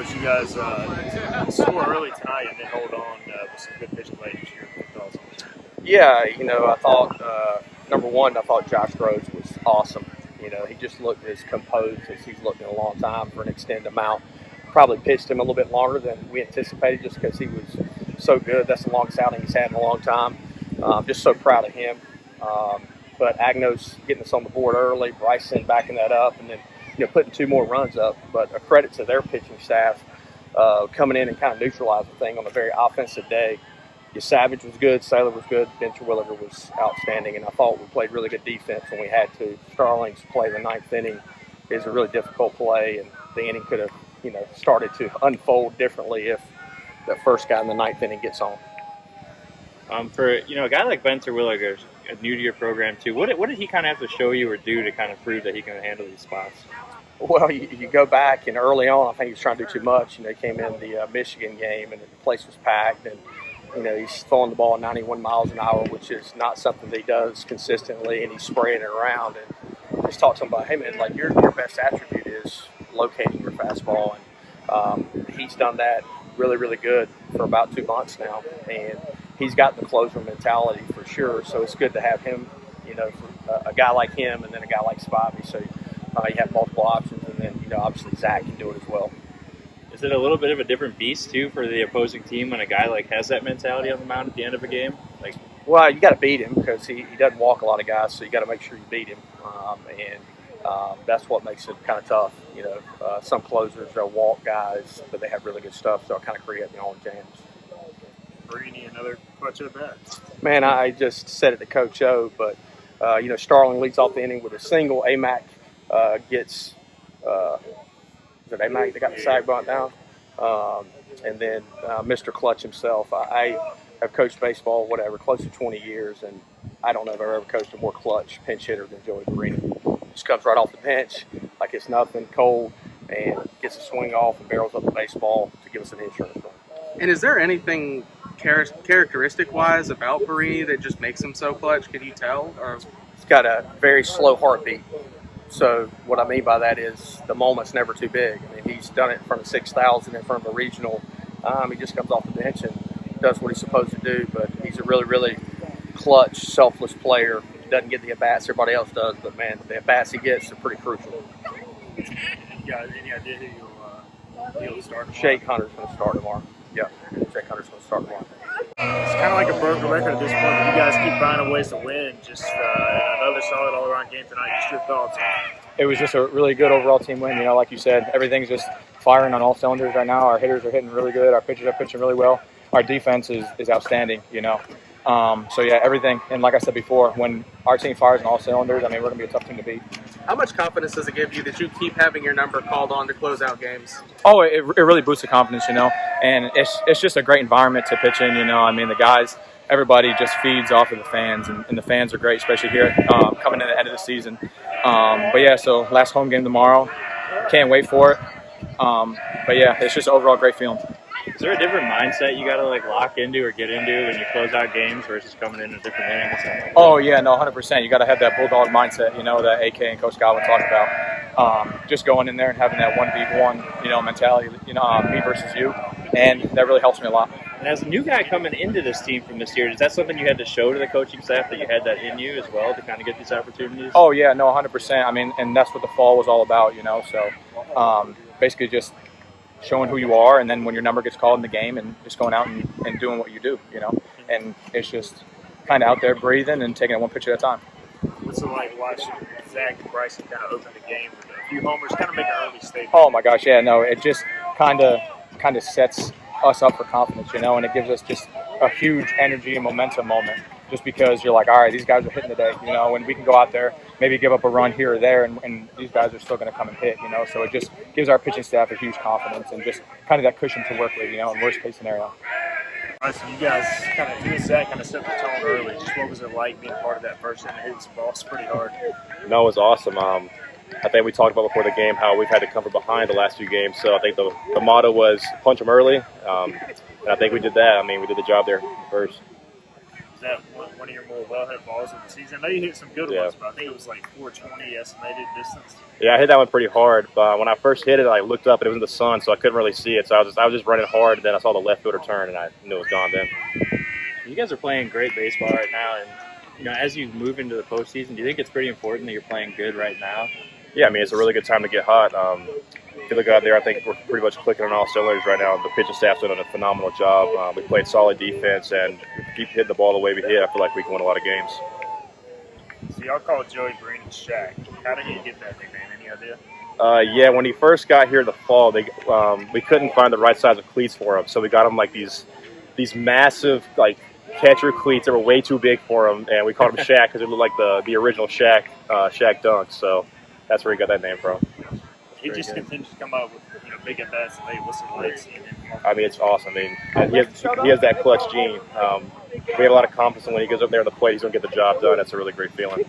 Coach, you guys score early tonight and then hold on with some good pitching late this year. Yeah, I thought, number one, I thought Josh Rhodes was awesome. He just looked as composed as he's looked in a long time for an extended amount. Probably pitched him a little bit longer than we anticipated just because he was so good. That's the longest outing he's had in a long time. Just so proud of him. But Agnos getting us on the board early, Bryson backing that up, and then putting 2 more runs up. But a credit to their pitching staff coming in and kind of neutralizing the thing on a very offensive day. Savage was good, Saylor was good, Ben Terwilliger was outstanding, and I thought we played really good defense when we had to. Starling's play the 9th inning is a really difficult play, and the inning could have started to unfold differently if the first guy in the 9th inning gets on. For a guy like Ben Terwilliger, new to your program too, what did he kind of have to show you or do to kind of prove that he can handle these spots? Well, you go back, and early on, I think he was trying to do too much. He came in the Michigan game, and the place was packed, and he's throwing the ball at 91 miles an hour, which is not something that he does consistently, and he's spraying it around. And just talk to him about, hey man, like your best attribute is locating your fastball, and he's done that really, really good for about 2 months now, and he's got the closer mentality for sure. So it's good to have him, for a guy like him, and then a guy like Spivey. So you have multiple options, and then obviously Zach can do it as well. Is it a little bit of a different beast too for the opposing team when a guy has that mentality on the mound at the end of a game? Well, you got to beat him because he doesn't walk a lot of guys, so you got to make sure you beat him, and that's what makes it kind of tough. Some closers they'll walk guys, but they have really good stuff, so it kind of create their own jams. Brini, another clutch at bat. Man, I just said it to Coach O, but Starling leads off the inning with a single. AMAC gets. Is it AMAC that got the sag bunt down? And then Mr. Clutch himself. I have coached baseball, close to 20 years, and I don't know if I've ever coached a more clutch pinch hitter than Joey Brini. Just comes right off the bench like it's nothing, cold, and gets a swing off and barrels up the baseball to give us an insurance run. And is there anything characteristic-wise about Brini that just makes him so clutch? Can you tell? Or he's got a very slow heartbeat. So what I mean by that is the moment's never too big. I mean, he's done it in front of 6,000 in front of a regional. He just comes off the bench and does what he's supposed to do. But he's a really, really clutch, selfless player. He doesn't get the at-bats everybody else does. But, man, the at-bats he gets are pretty crucial. You got any idea who you'll start tomorrow? Shake Hunter's going to start tomorrow. Yeah, Shake Hunter's going to start tomorrow. It's kind of like a broken record at this point, but you guys keep finding ways to win. Just another solid all-around game tonight. Just your thoughts on it? It was just a really good overall team win. Like you said, everything's just firing on all cylinders right now. Our hitters are hitting really good. Our pitchers are pitching really well. Our defense is outstanding, So, yeah, everything. And like I said before, when our team fires on all cylinders, we're going to be a tough team to beat. how much confidence does it give you that you keep having your number called on to close out games? Oh, it really boosts the confidence, and it's just a great environment to pitch in, the guys, everybody just feeds off of the fans, and the fans are great, especially here coming in the end of the season. But yeah, so last home game tomorrow, can't wait for it. But yeah, it's just overall great feeling. Is there a different mindset you got to lock into or get into when you close out games versus coming in a different inning or something? Oh yeah, no, 100%. You got to have that bulldog mindset, that AK and Coach Godwin talk about. Just going in there and having that 1v1, mentality, me versus you, and that really helps me a lot. And as a new guy coming into this team from this year, is that something you had to show to the coaching staff that you had that in you as well to kind of get these opportunities? Oh yeah, no, 100%. And that's what the fall was all about, So basically just showing who you are, and then when your number gets called in the game, and just going out and doing what you do, And it's just kind of out there breathing and taking it one pitch at a time. What's it like watching Zach and Bryson kind of open the game with a few homers, kind of make an early statement? Oh my gosh, yeah, no, it just kind of sets us up for confidence, and it gives us just a huge energy and momentum moment. Just because you're like, all right, these guys are hitting today, and we can go out there, maybe give up a run here or there, and these guys are still going to come and hit, So it just gives our pitching staff a huge confidence and just kind of that cushion to work with, in worst case scenario. So you guys you and Zach kind of set the tone early. Just what was it like being part of that first inning, hitting some balls pretty hard? No, it was awesome. I think we talked about before the game how we've had to come from behind the last few games. So I think the motto was punch them early, and I think we did that. We did the job there first. Is that one of your more well-hit balls of the season? I know you hit some good Yeah. ones, but I think it was like 420 estimated distance. Yeah, I hit that one pretty hard. But when I first hit it, I looked up and it was in the sun, so I couldn't really see it. So I was just running hard, and then I saw the left fielder turn, and I knew it was gone then. You guys are playing great baseball right now, and as you move into the postseason, do you think it's pretty important that you're playing good right now? Yeah, I mean, it's a really good time to get hot. If you look out there, I think we're pretty much clicking on all cylinders right now. The pitching staff's doing a phenomenal job. We played solid defense, and if we keep hitting the ball the way we hit, I feel like we can win a lot of games. So y'all call Joey Green Shaq. How did he get that nickname? Any idea? Yeah, when he first got here in the fall, we couldn't find the right size of cleats for him, so we got him like these massive catcher cleats that were way too big for him, and we called him Shaq because it looked like the original Shaq dunk. So that's where he got that name from. He just continues to come up with big at bats. And hey, what's the lights? I mean, it's awesome. I mean, he has that clutch gene. We have a lot of confidence in when he goes up there on the plate, he's going to get the job done. That's a really great feeling.